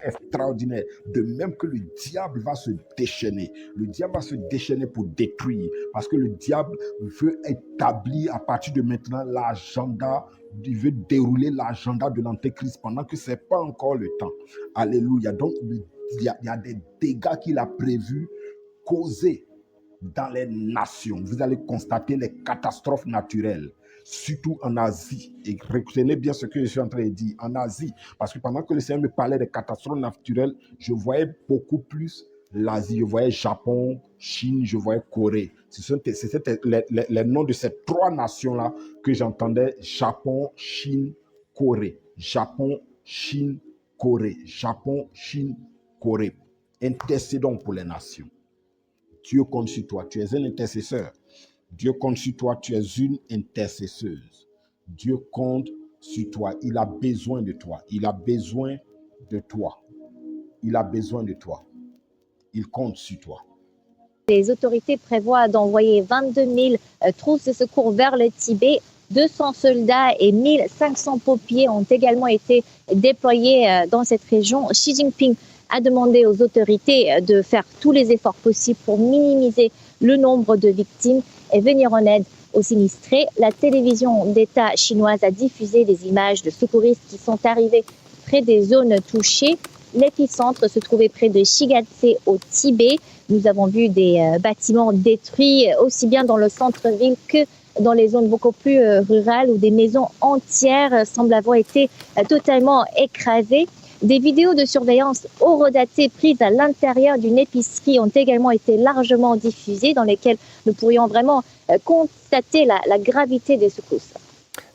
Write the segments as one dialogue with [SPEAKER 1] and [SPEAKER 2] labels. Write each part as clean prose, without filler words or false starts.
[SPEAKER 1] extraordinaire, de même que le diable va se déchaîner. Le diable va se déchaîner pour détruire, parce que le diable veut établir à partir de maintenant l'agenda, il veut dérouler l'agenda de l'antéchrist pendant que ce n'est pas encore le temps. Alléluia. Donc, il y a des dégâts qu'il a prévus causés dans les nations. Vous allez constater les catastrophes naturelles, surtout en Asie. Et retenez bien ce que je suis en train de dire, en Asie. Parce que pendant que le Seigneur me parlait des catastrophes naturelles, je voyais beaucoup plus l'Asie. Je voyais Japon, Chine, je voyais Corée. C'était les noms de ces trois nations-là que j'entendais: Japon, Chine, Corée. Japon, Chine, Corée. Japon, Chine, Corée. Intercédons pour les nations. Dieu compte sur toi, tu es un intercesseur. Dieu compte sur toi, tu es une intercesseuse. Dieu compte sur toi, il a besoin de toi. Il a besoin de toi. Il a besoin de toi. Il compte sur toi.
[SPEAKER 2] Les autorités prévoient d'envoyer 22 000 trousses de secours vers le Tibet. 200 soldats et 1500 pompiers ont également été déployés dans cette région. Xi Jinping a demandé aux autorités de faire tous les efforts possibles pour minimiser le nombre de victimes et venir en aide aux sinistrés. La télévision d'État chinoise a diffusé des images de secouristes qui sont arrivés près des zones touchées. L'épicentre se trouvait près de Shigatse au Tibet. Nous avons vu des bâtiments détruits aussi bien dans le centre-ville que dans les zones beaucoup plus rurales où des maisons entières semblent avoir été totalement écrasées. Des vidéos de surveillance horodatées prises à l'intérieur d'une épicerie ont également été largement diffusées, dans lesquelles nous pourrions vraiment constater la gravité des secousses.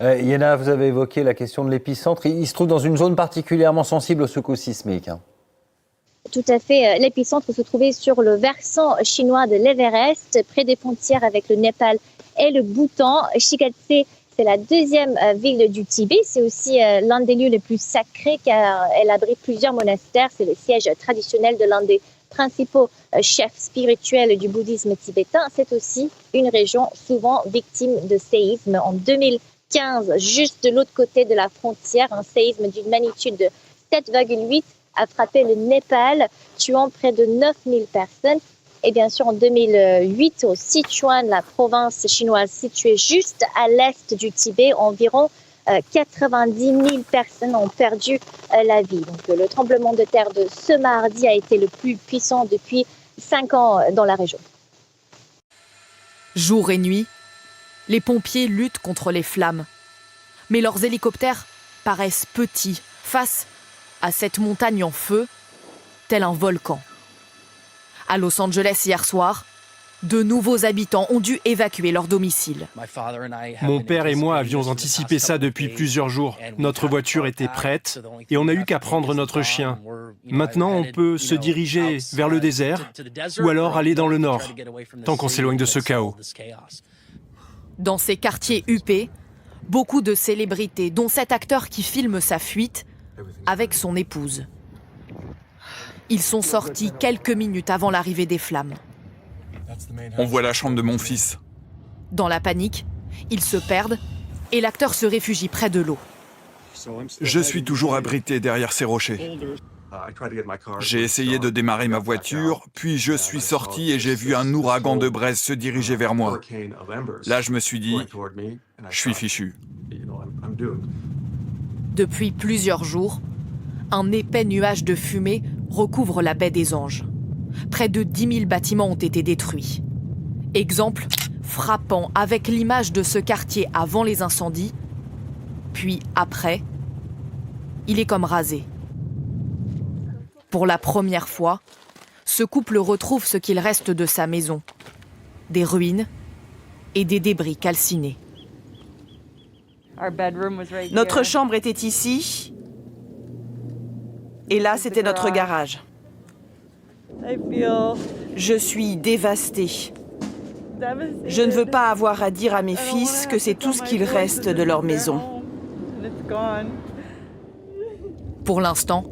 [SPEAKER 3] Yéna, vous avez évoqué la question de l'épicentre. Il se trouve dans une zone particulièrement sensible aux secousses sismiques.
[SPEAKER 2] Tout à fait. L'épicentre se trouvait sur le versant chinois de l'Everest, près des frontières avec le Népal et le Bhoutan. Shigatse, c'est la deuxième ville du Tibet. C'est aussi l'un des lieux les plus sacrés car elle abrite plusieurs monastères. C'est le siège traditionnel de l'un des principaux chefs spirituels du bouddhisme tibétain. C'est aussi une région souvent victime de séismes. En 2015, juste de l'autre côté de la frontière, un séisme d'une magnitude de 7,8 a frappé le Népal, tuant près de 9000 personnes. Et bien sûr, en 2008, au Sichuan, la province chinoise située juste à l'est du Tibet, environ 90 000 personnes ont perdu la vie. Donc, le tremblement de terre de ce mardi a été le plus puissant depuis 5 ans dans la région.
[SPEAKER 4] Jour et nuit, les pompiers luttent contre les flammes. Mais leurs hélicoptères paraissent petits face à cette montagne en feu, tel un volcan. À Los Angeles hier soir, de nouveaux habitants ont dû évacuer leur domicile.
[SPEAKER 5] Mon père et moi avions anticipé ça depuis plusieurs jours. Notre voiture était prête et on n'a eu qu'à prendre notre chien. Maintenant, on peut se diriger vers le désert ou alors aller dans le nord, tant qu'on s'éloigne de ce chaos.
[SPEAKER 4] Dans ces quartiers huppés, beaucoup de célébrités, dont cet acteur qui filme sa fuite avec son épouse. Ils sont sortis quelques minutes avant l'arrivée des flammes.
[SPEAKER 6] On voit la chambre de mon fils.
[SPEAKER 4] Dans la panique, ils se perdent et l'acteur se réfugie près de l'eau.
[SPEAKER 6] Je suis toujours abrité derrière ces rochers. J'ai essayé de démarrer ma voiture, puis je suis sorti et j'ai vu un ouragan de braise se diriger vers moi. Là, je me suis dit, je suis fichu.
[SPEAKER 4] Depuis plusieurs jours, un épais nuage de fumée recouvre la baie des Anges. Près de 10 000 bâtiments ont été détruits. Exemple frappant avec l'image de ce quartier avant les incendies, puis après, il est comme rasé. Pour la première fois, ce couple retrouve ce qu'il reste de sa maison, des ruines et des débris calcinés.
[SPEAKER 7] Notre chambre était ici, et là, c'était notre garage. Je suis dévastée. Je ne veux pas avoir à dire à mes fils que c'est tout ce qu'il reste de leur maison.
[SPEAKER 4] Pour l'instant,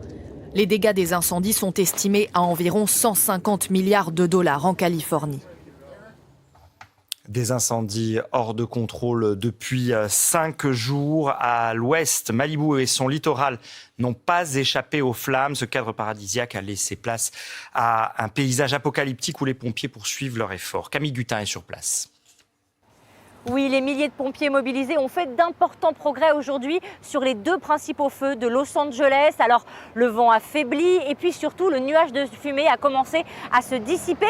[SPEAKER 4] les dégâts des incendies sont estimés à environ 150 milliards de dollars en Californie.
[SPEAKER 8] Des incendies hors de contrôle depuis 5 jours. À l'ouest, Malibu et son littoral n'ont pas échappé aux flammes. Ce cadre paradisiaque a laissé place à un paysage apocalyptique où les pompiers poursuivent leur effort. Camille Gutin est sur place.
[SPEAKER 9] Oui, les milliers de pompiers mobilisés ont fait d'importants progrès aujourd'hui sur les 2 principaux feux de Los Angeles. Alors, le vent a faibli et puis surtout, le nuage de fumée a commencé à se dissiper.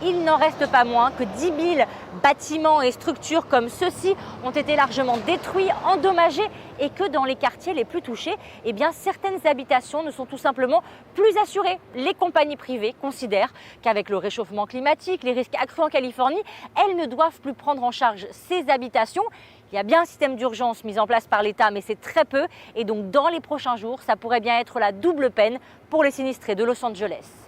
[SPEAKER 9] Il n'en reste pas moins que 10 000 bâtiments et structures comme ceux-ci ont été largement détruits, endommagés et que dans les quartiers les plus touchés, eh bien, certaines habitations ne sont tout simplement plus assurées. Les compagnies privées considèrent qu'avec le réchauffement climatique, les risques accrus en Californie, elles ne doivent plus prendre en charge ces habitations. Il y a bien un système d'urgence mis en place par l'État, mais c'est très peu. Et donc, dans les prochains jours, ça pourrait bien être la double peine pour les sinistrés de Los Angeles.